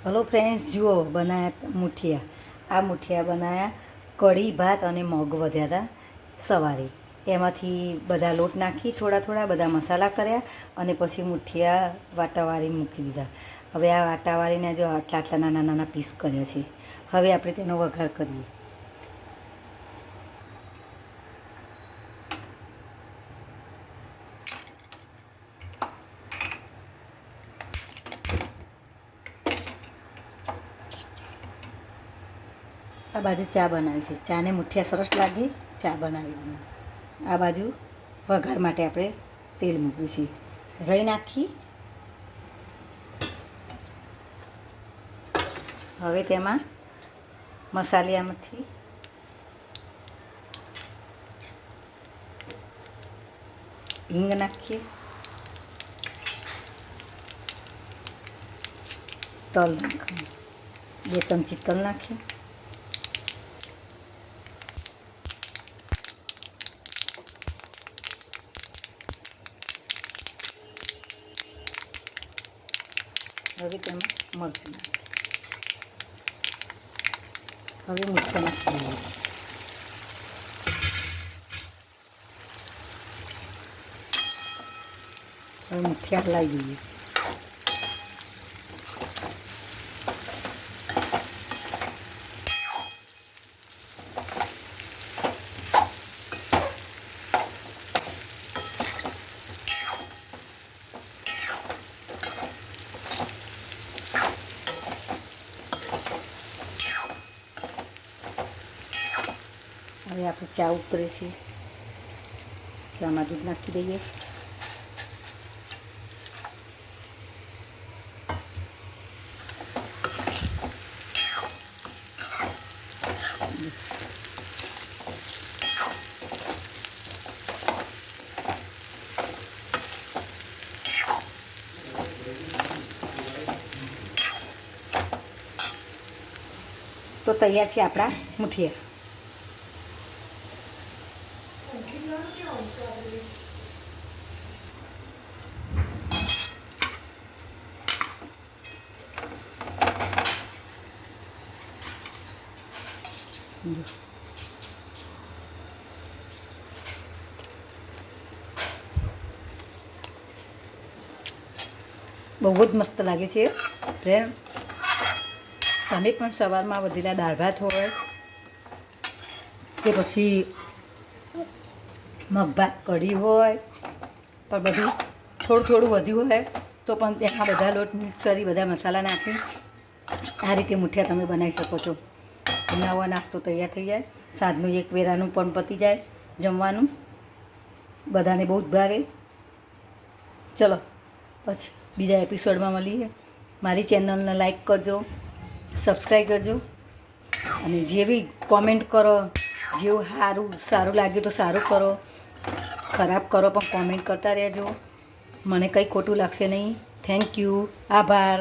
Hello friends, જુઓ બનાવ્યા મુઠિયા. આ મુઠિયા બનાવ્યા કઢી ભાત અને મગ વધ્યા હતા સવારે. એમાંથી બધા લોટ નાખી થોડા બધા મસાલા કર્યા અને પછી મુઠિયા વાટાવાળીને મૂકી દીધા. હવે આ વાટાવાળીને જો આટલા નાના પીસ કર્યા છે. હવે આપણે તેનો વઘાર કરીએ. આ બાજુ ચા બનાવી છે. ચાને મુઠિયા સરસ લાગે, ચા બનાવી દીધી. આ બાજુ વઘાર માટે આપણે તેલ મૂક્યું છે. રાઈ નાખી. હવે તેમાં મસાલામાંથી હિંગ નાખીએ, તલ નાખીએ, 2 ચમચી તલ નાખીએ, હવે તેમાં મરચું નાખીએ. હવે મુઠિયા નાખી દઈએ. હવે મુઠિયા હલાવી દઈએ. હવે આપણે ચા ઉતરે છે. ચામાં દૂધ નાખી દઈએ. તો તૈયાર છે આપણા મુઠિયા. બહુ જ મસ્ત લાગે છે. તમે પણ સવારમાં વધેલા દાળ ભાત હોય કે પછી મગભાત કઢી હોય, પણ બધું થોડું વધ્યું હોય તો પણ તેમાં બધા લોટ મિક્સ કરી બધા મસાલા નાખી આ રીતે મુઠિયા તમે બનાવી શકો છો. નવો નાસ્તો તૈયાર થઈ જાય. સાંજનું એક વેરાનું પણ પતી જાય જમવાનું. બધાને બહુ જ ભાવે. ચલો પછી બીજા એપિસોડમાં મળીએ. મારી ચેનલને લાઈક કરજો, સબસ્ક્રાઈબ કરજો અને જેવી કોમેન્ટ કરો. જેવું સારું લાગ્યું તો સારું કરો, ખરાબ કરો પણ કોમેન્ટ કરતા રહેજો. મને કંઈ ખોટું લાગશે નહીં. થેન્ક યુ, આભાર.